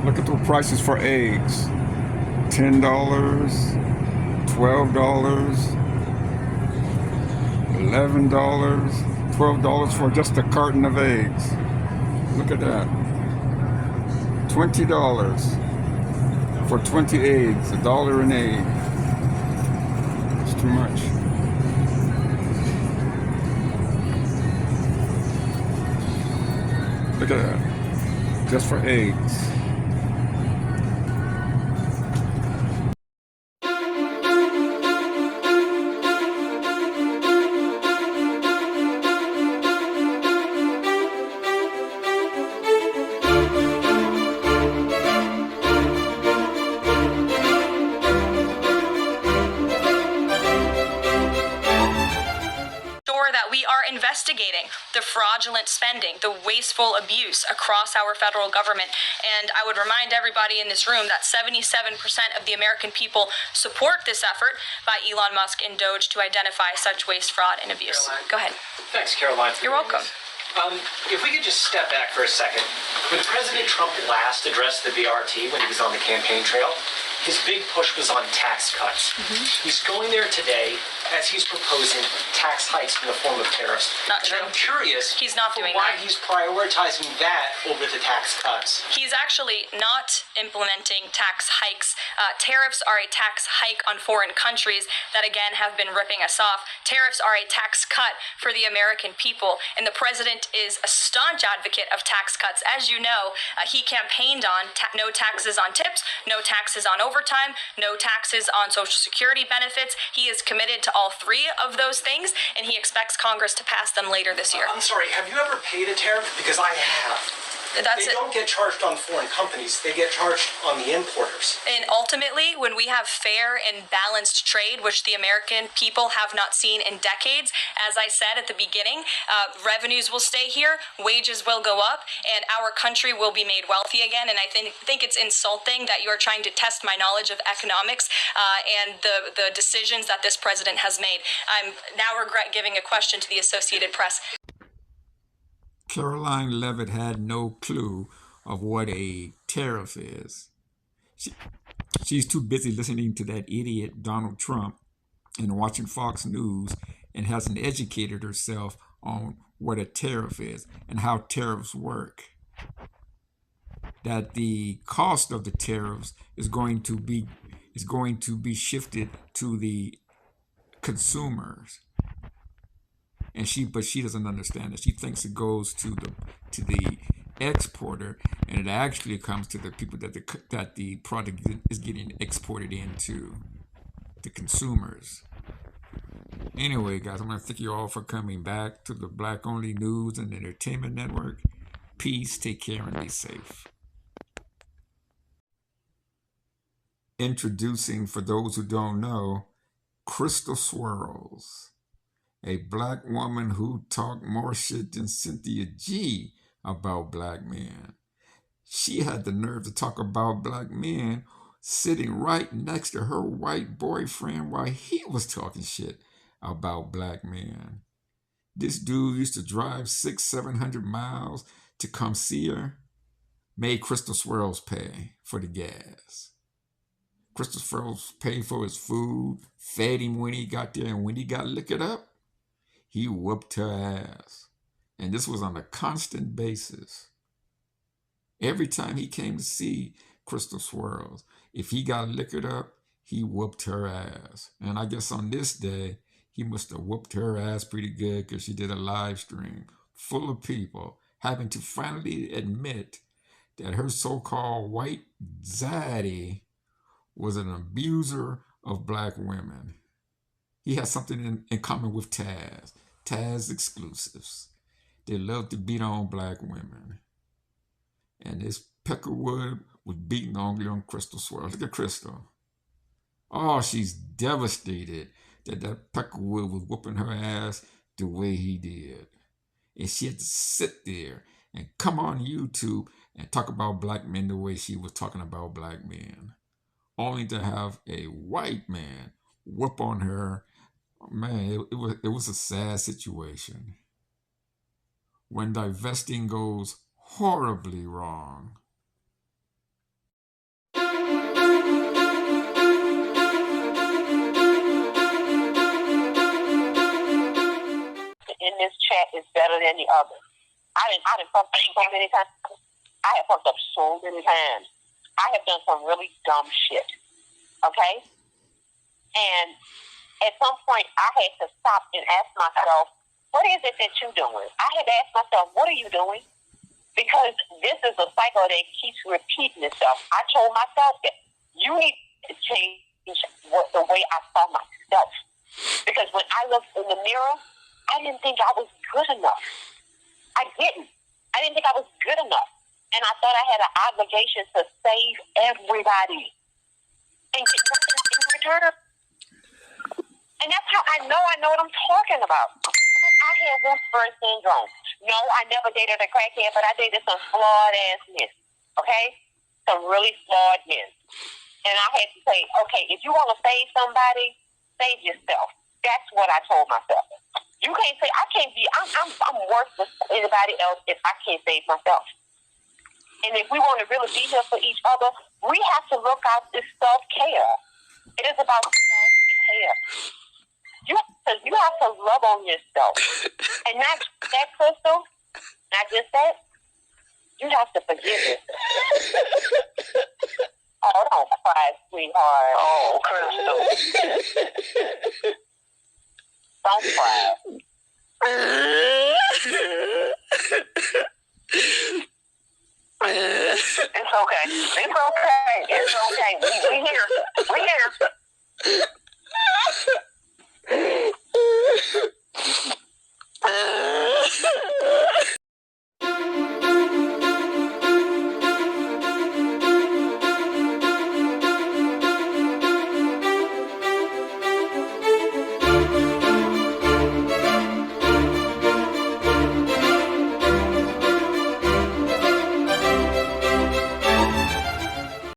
Look at the prices for eggs. $10, $12, $11, $12 for just a carton of eggs. Look at that. $20 for 20 eggs, $1 an egg. It's too much. Look at that. Just for eggs. That we are investigating the fraudulent spending, the wasteful abuse across our federal government. And I would remind everybody in this room that 77% of the American people support this effort by Elon Musk and D.O.D to identify such waste, fraud, and abuse. Caroline. Go ahead. Thanks, Caroline. You're welcome. If we could just step back for a second. When President Trump last addressed the BRT when he was on the campaign trail, his big push was on tax cuts. He's going there today as he's proposing tax hikes in the form of tariffs. Not true. And I'm curious He's not doing why that. he's prioritizing that over the tax cuts. He's actually not implementing tax hikes. Tariffs are a tax hike on foreign countries that, again, have been ripping us off. Tariffs are a tax cut for the American people, and the president is a staunch advocate of tax cuts. As you know, he campaigned on no taxes on tips, no taxes on overtime, no taxes on Social Security benefits. He is committed to all three of those things, and he expects Congress to pass them later this year. I'm sorry, have you ever paid a tariff? Because I have. They don't get charged on foreign companies. They get charged on the importers. And ultimately, when we have fair and balanced trade, which the American people have not seen in decades, as I said at the beginning, revenues will stay here, wages will go up, and our country will be made wealthy again. And I think it's insulting that you're trying to test my knowledge of economics and the decisions that this president has made. I'm now regret giving a question to the Associated Press. Caroline Levitt had no clue of what a tariff is. She's too busy listening to that idiot Donald Trump and watching Fox News, and hasn't educated herself on what a tariff is and how tariffs work. That the cost of the tariffs is going to be shifted to the consumers. But she doesn't understand it. She thinks it goes to the exporter, and it actually comes to the people that the product is getting exported into, the consumers. Anyway, guys, I'm going to thank you all for coming back to the Black Only News and Entertainment Network. Peace, take care, and be safe. Introducing, for those who don't know, Crystal Swirls, a black woman who talked more shit than Cynthia G about black men. She had the nerve to talk about black men sitting right next to her white boyfriend while he was talking shit about black men. This dude used to drive 600-700 miles to come see her, made Crystal Swirls pay for the gas. Crystal Swirls paid for his food, fed him when he got there, and when he got liquored up, he whooped her ass. And this was on a constant basis. Every time he came to see Crystal Swirls, if he got liquored up, he whooped her ass. And I guess on this day, he must have whooped her ass pretty good, because she did a live stream full of people having to finally admit that her so-called white zaddy was an abuser of black women. He has something in common with Taz. Taz exclusives. They love to beat on black women. And this Peckerwood was beating on Crystal Swirls. Look at Crystal. Oh, she's devastated that Peckerwood was whooping her ass the way he did. And she had to sit there and come on YouTube and talk about black men the way she was talking about black men. Only to have a white man whoop on her. Man, it was a sad situation. When divesting goes horribly wrong, in this chat is better than the other. I didn't fucked up so many times. I have fucked up so many times. I have done some really dumb shit. Okay? And at some point, I had to stop and ask myself, what is it that you're doing? I had to ask myself, what are you doing? Because this is a cycle that keeps repeating itself. I told myself that you need to change the way I saw myself. Because when I looked in the mirror, I didn't think I was good enough. I didn't think I was good enough. And I thought I had an obligation to save everybody. And get nothing in return. And that's how I know what I'm talking about. Because I had Wilson syndrome. No, I never dated a crackhead, but I dated some flawed-ass men. Okay? Some really flawed men. And I had to say, okay, if you want to save somebody, save yourself. That's what I told myself. You can't say, I'm worthless to anybody else if I can't save myself. And if we want to really be here for each other, we have to look out this self-care. It is about self-care. You have to love on yourself. And not that, Crystal, not just that, you have to forgive yourself. Oh, don't cry, sweetheart. Oh, Crystal. Don't cry. It's okay. It's okay. It's okay. We here. We here.